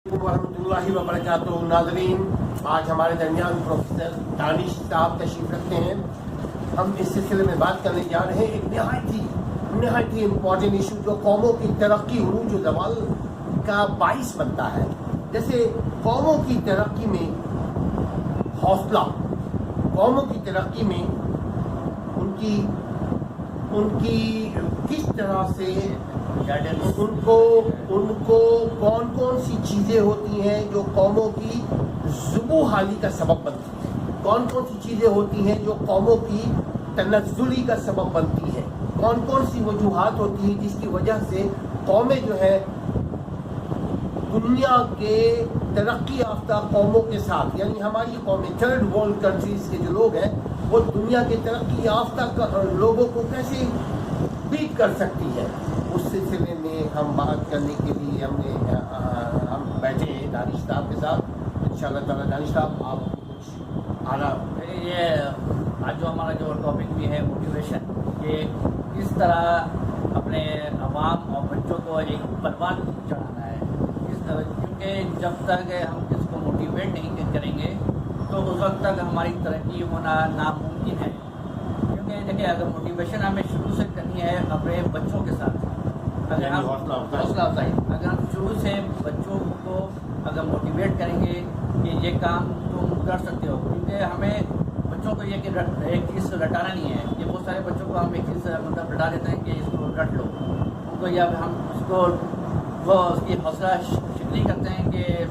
ورحمۃ وبرکاتہ ناظرین، آج ہمارے درمیان پروفیسر دانش صاحب تشریف رکھتے ہیں۔ ہم اس سلسلے میں بات کرنے جا رہے ہیں ایک نہایت ہی امپورٹنٹ ایشو جو قوموں کی ترقی عروج و زوال کا باعث بنتا ہے۔ جیسے قوموں کی ترقی میں حوصلہ، قوموں کی ترقی میں ان کی کس طرح سے ان کو کون سی چیزیں ہوتی ہیں جو قوموں کی ذبح حالی کا سبب بنتی ہیں، کون سی چیزیں ہوتی ہیں جو قوموں کی تنزلی کا سبب بنتی ہیں، کون سی وجوہات ہوتی ہیں جس کی وجہ سے قومیں جو ہے دنیا کے ترقی یافتہ قوموں کے ساتھ، یعنی ہماری قومیں تھرڈ ورلڈ کنٹریز کے جو لوگ ہیں وہ دنیا کے ترقی یافتہ لوگوں کو کیسے بیٹ کر سکتی ہے۔ اس سلسلے میں ہم بات کرنے کے لیے ہم بیٹھے ہیں دانش صاحب کے ساتھ۔ انشاءاللہ تعالیٰ دانش صاحب آپ کچھ اعلیٰ یہ آج جو ہمارا جو ٹاپک بھی ہے موٹیویشن، کہ کس طرح اپنے عوام اور بچوں کو ایک پروان چڑھانا ہے، کیونکہ جب تک ہم اس کو موٹیویٹ نہیں کریں گے تو اس وقت تک ہماری ترقی ہونا ناممکن ہے۔ کیونکہ دیکھیں، اگر موٹیویشن ہمیں شروع سے کرنی ہے اپنے بچوں کے ساتھ، اگر ہم حوصلہ افزائی، اگر ہم شروع سے بچوں کو اگر موٹیویٹ کریں گے کہ یہ کام تم کر سکتے ہو، کیونکہ ہمیں بچوں کو یہ کہ ایک چیز رٹانا نہیں ہے۔ یہ بہت سارے بچوں کو ہم ایک چیز رٹا دیتے ہیں کہ اس کو رٹ لو، ان کو یا ہم اس کو اس کی حوصلہ شکنی کرتے ہیں کہ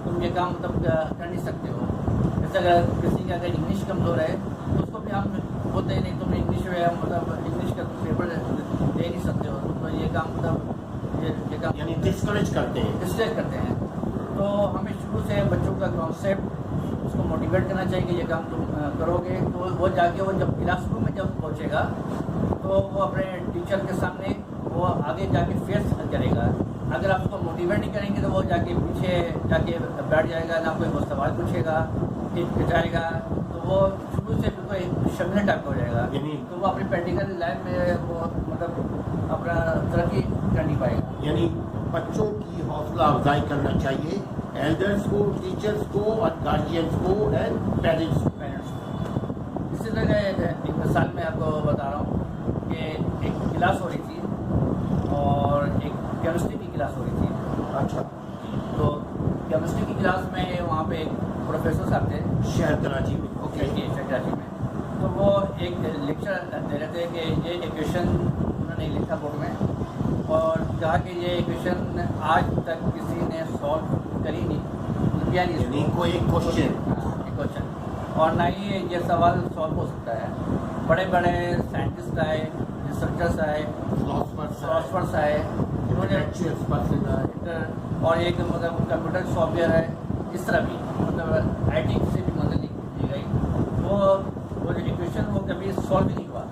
تم یہ کام کر نہیں سکتے ہو۔ جیسے اگر کسی کا اگر انگلش کمزور ہے تو اس کو بھی ہم بولتے ہیں نہیں، تم انگلش انگلش کا پیپر دے نہیں سکتے ہو، تو یہ کام یہ کام یعنی ڈسکریج کرتے ہیں۔ تو ہمیں شروع سے بچوں کا کانسیپٹ اس کو موٹیویٹ کرنا چاہیے کہ یہ کام تم کرو گے، تو وہ جا کے وہ جب کلاس روم میں جب پہنچے گا تو وہ اپنے ٹیچر کے سامنے وہ آگے جا کے فیس کرے گا۔ اگر آپ اس کو موٹیویٹ نہیں کریں گے تو وہ جا کے پیچھے جا کے بیٹھ جائے گا، نہ کوئی وہ سوال پوچھے گا، جائے گا، تو وہ شروع سے بالکل شرمندہ ٹائپ ہو جائے گا، تو وہ اپنی پریکٹیکل لائف میں وہ اپنا ترقی کر نہیں پائے گا۔ یعنی بچوں کی حوصلہ افزائی کرنا چاہیے، ایلڈرس کو، ٹیچرس کو اور گارجینس کو اینڈ پیرنٹس کو۔ اسی طرح ایک مثال میں آپ کو بتا رہا ہوں کہ ایک کلاس ہو رہی تھی اور ایک کیمسٹری کی کلاس ہو رہی تھی۔ اچھا، تو کیمسٹری کی کلاس میں وہاں پہ ایک پروفیسر صاحب تھے شہر کراچی میں، اوکے، شہر کراچی میں، تو وہ ایک لیکچر دے رہے تھے کہ یہ ایکویشن انہوں نے لکھا بورڈ میں اور کہا کہ یہ ایکویشن آج تک کسی نے سالو کری نہیں، یعنی کوئی ایک کوشچن، اور نہ ہی یہ سوال سالو ہو سکتا ہے۔ بڑے بڑے سائنٹسٹ آئے، ریسرچرس آئے، فلاسفرس آئے، انہوں نے اور ایک کمپیوٹر سافٹ ویئر ہے، اس طرح بھی آئی ٹی سے بھی مدد دی گئی، وہ جو ایکویشن وہ کبھی سالو بھی نہیں ہوا۔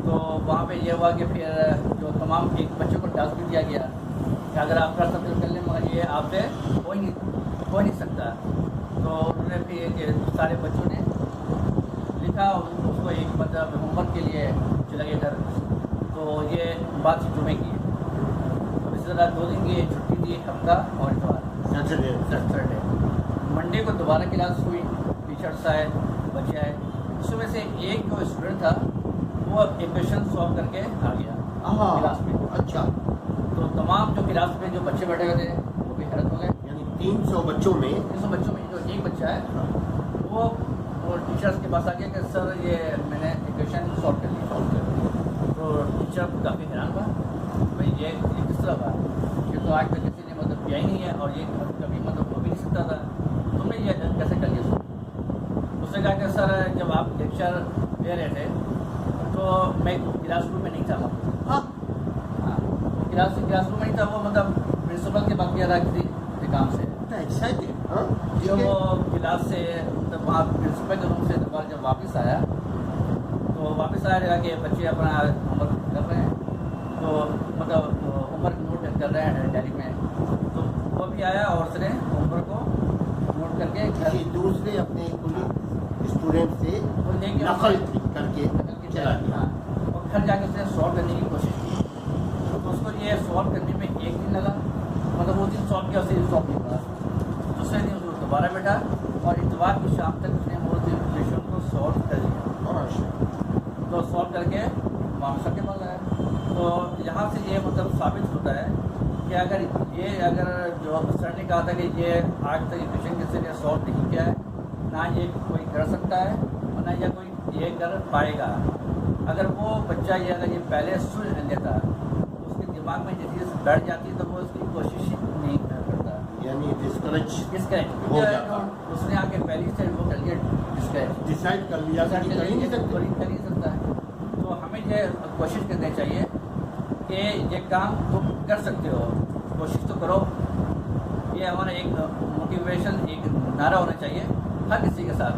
تو وہاں پہ یہ ہوا کہ پھر جو تمام ایک بچوں کو ٹاسک بھی دیا گیا کہ اگر آپ کر سکتے ہو کر لیں، مگر یہ آپ سے ہو نہیں سکتا۔ تو انہوں نے پھر سارے بچوں نے لکھا اور اس کو ایک ہوم ورک کے لیے چلا گیا گھر، تو یہ بات جمعے کی ہے۔ تو اسی طرح 2 دن کی چھٹی تھی، ہفتہ اور اتوار، سیٹرڈے۔ منڈے کو دوبارہ کلاس ہوئی، ٹیچرس آئے، بچے آئے، اس میں سے ایک جو اسٹوڈنٹ تھا وہ ایکویشن سالو کر کے آ گیا کلاس میں۔ اچھا، تو تمام جو کلاس میں جو بچے بیٹھے ہوئے تھے وہ بھی حیرت ہو گئے۔ یعنی 300 بچوں میں جو ایک بچہ ہے وہ ٹیچرس کے پاس آ گیا کہ سر یہ میں نے ایکویشن سالو کر لیا۔ تو ٹیچر کافی حیران ہوا، بھائی یہ کس طرح ہوا، یہ تو آج تک کسی نے کیا ہی نہیں ہے اور یہ کبھی ہو بھی نہیں سکتا تھا، تم نے یہ کیسے کر لیا؟ اس نے کہا کہ سر جب آپ لیکچر دے رہے تھے تو میں کلاس روم میں نہیں تھا، کلاس روم میں نہیں تھا، وہ پرنسپل کے پاس گیا تھا کسی کام سے، جو وہ کلاس سے وہاں پرنسپل کے روم سے دوبارہ جب واپس آیا کہ بچے اپنا ہوم ورک کر رہے ہیں، تو ہوم ورک نوٹ کر رہے ہیں ڈائری میں، تو وہ بھی آیا اور اس نے ہوم ورک کو نوٹ کر کے دوسرے اپنے اسٹوڈنٹ سے نقل کر کے چلا گیا اور گھر جا کے اس نے سالو کرنے کی کوشش کی۔ تو اس کو یہ سالو کرنے میں 1 دن لگا، وہ دن سالو کیا اسے سالو نہیں پڑا. دوسرے دن اس کو دوبارہ بیٹھا اور اتوار کی شام تک اس نے وہ ایشو کو سالو کر لیا. تو سالو کر کے معاملہ کے بن ہے. تو یہاں سے یہ مطلب ثابت ہوتا ہے کہ اگر جو سر نے کہا تھا کہ یہ آج تک ایشو کسی نے سالو نہیں کیا ہے، نہ یہ کوئی کر سکتا ہے اور نہ یہ کوئی یہ کر پائے گا. اگر وہ بچہ اگر یہ پہلے سن لیتا تو اس کے دماغ میں یہ چیز بیٹھ جاتی تو وہ اس کی کوشش نہیں کرتا، یعنی ڈسکریج ہو جاتا. اس نے آ کے پہلی سے وہ کر لیا ڈسکریج، ڈیسائیڈ کر لیا کہ کر ہی نہیں سکتے. کر ہی سکتا ہے. تو ہمیں یہ کوشش کرنی چاہیے کہ یہ کام تم کر سکتے ہو، کوشش تو کرو. یہ ہمارا ایک موٹیویشن ایک نعرہ ہونا چاہیے ہر کسی کے ساتھ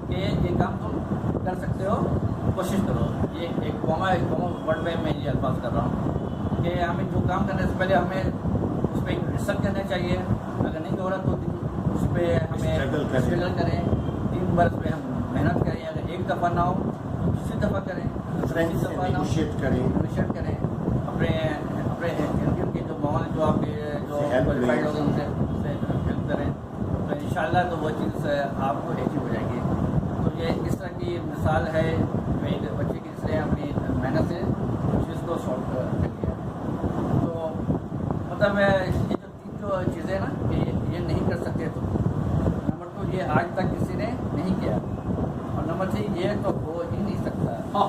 کہ یہ کام تم کر سکتے ہو، کوشش کرو. یہ ایک قوما ورڈ میں یہ الفاظ کر رہا ہوں کہ ہمیں جو کام کرنے سے پہلے ہمیں اس پہ ایک ریسرچ کرنا چاہیے. اگر نہیں ہو رہا تو اس پہ ہمیں اسٹرگل کریں، 3 برس پہ ہم محنت کریں. اگر ایک دفعہ نہ ہو تو دوسری دفعہ کریں، فرینڈ سے نیگوشیٹ کریں. اپنے کے جو ماحول جو آپ کے جو کوالیفائڈ ہوگا ان سے ہیلپ کریں. تو انشاءاللہ تو وہ چیز آپ کو اچیو ہو جائے گی. تو یہ اس طرح کی مثال ہے جو ایک بچے کی جس نے اپنی محنت سے چیز کو سالو کر لیا. تو مطلب یہ جو چیزیں نا کہ یہ نہیں کر سکتے. تو نمبر 2 یہ آج تک کسی نے نہیں کیا، اور نمبر 3 یہ تو ہو ہی نہیں سکتا.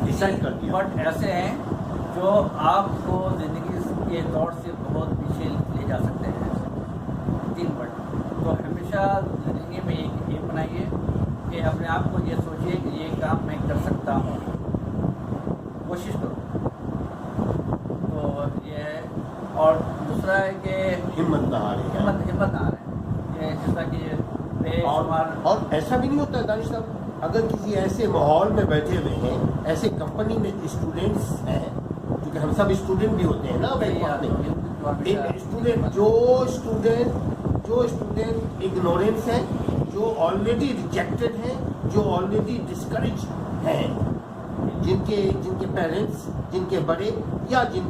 ڈیسائیڈ کر دیا. بٹ ایسے ہیں جو آپ کو زندگی کے دور سے بہت پیچھے لے جا سکتے ہیں. 3 بٹ. تو ہمیشہ زندگی میں ایک یہ بنائیے کہ اپنے آپ کو یہ سوچیے کہ یہ کام میں کر سکتا ہوں، کوشش کرو. تو یہ ہے. اور دوسرا ہے کہ ہمت نہ ہارے. ہمت نہ ہارے. یہ جیسا کہ اور ایسا بھی نہیں ہوتا ہے دانش صاحب، اگر کسی ایسے ماحول میں بیٹھے ہوئے ہیں، ایسے کمپنی میں اسٹوڈنٹس ہیں، کیونکہ ہم سب اسٹوڈنٹ بھی ہوتے ہیں نا. جو اسٹوڈنٹ اگنورینس ہیں، جو آلریڈی ریجیکٹڈ ہیں، جو آلریڈی ڈسکریج ہیں، جن کے پیرنٹس، جن کے بڑے یا جن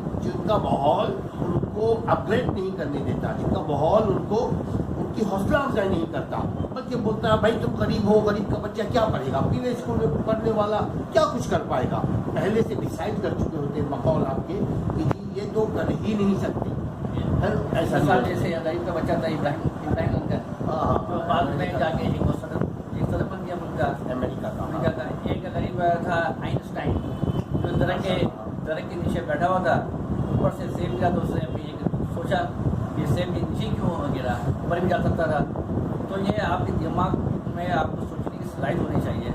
کا ماحول ان کو اپگریڈ نہیں کرنے دیتا، جن کا ماحول ان کی حوصلہ افزائی نہیں کرتا، بلکہ بولتا ہے بھائی تم غریب ہو، غریب کا بچہ کیا پڑھے گا، پہلے اسکول میں پڑھنے والا کیا کچھ کر پائے گا. پہلے سے ڈیسائیڈ کر چکے ہوتے ہیں ماحول آپ کے کہ جی یہ تو کر ہی نہیں سکتے. ایسا جیسے غریب کا بچہ تھا ابراہیم لنکن، تو بعد میں جا کے ایک صدر بن گیا ملک کا، امریکہ کا. ایک غریب تھا آئنسٹائن، جو درخت کے نیچے بیٹھا ہوا تھا، اوپر سے سیب گرا تو اس نے بھی سوچا کہ سیب کے نیچے کیوں گرا، اوپر بھی جا سکتا تھا. تو یہ آپ کے دماغ میں آپ کو سوچنے کی صلاحیت ہونی چاہیے.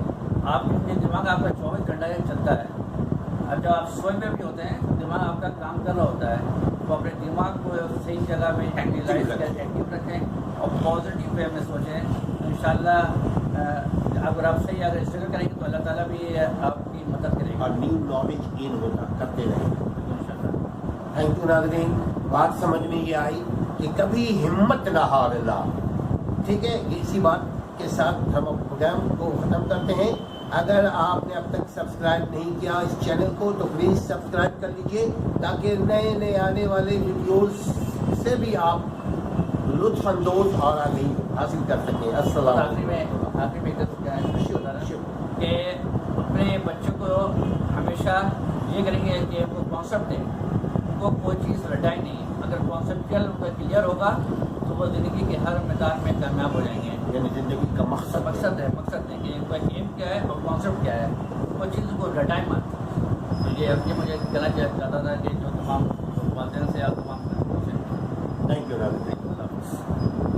آپ کے دماغ آپ کا 24 گھنٹہ چلتا ہے. اب جب آپ سوئے میں بھی ہوتے ہیں دماغ آپ کا کام کر رہا ہوتا ہے. تو اپنے دماغ کو صحیح جگہ میں ایکٹیو رکھیں اور پازیٹیو وے میں سوچیں. انشاءاللہ اگر آپ صحیح اگر اسٹرگل کریں گے تو اللہ تعالیٰ بھی آپ کی مدد کرے گا. اور نیو نالج گین ہوتا کرتے رہیں. تھینک یو ناظرین. بات سمجھ میں یہ آئی کہ کبھی ہمت نہ ہارنا. ٹھیک ہے، اسی بات کے ساتھ ہم پروگرام کو ختم کرتے ہیں. اگر آپ نے اب تک سبسکرائب نہیں کیا اس چینل کو تو پلیز سبسکرائب کر لیجیے تاکہ نئے آنے والے ویڈیوز سے بھی آپ لطف اندوز اور آگاہی حاصل کر سکیں. السلام علیکم. آخری میں خوشی ہوتا ہے کہ اپنے بچوں کو ہمیشہ یہ کریں گے کہ وہ کانسیپٹ دیں، وہ کوئی چیز رٹائے نہیں. اگر کانسیپچل ان کا کلیئر ہوگا تو وہ زندگی کے ہر میدان میں کامیاب ہو جائیں گے. یعنی زندگی کا مقصد ہے کہ ان کا ایم کیا ہے اور کانسیپٹ کیا ہے، وہ چیز کو رٹائے مت. یہ مجھے کہنا چاہتا تھا کہ جو تمام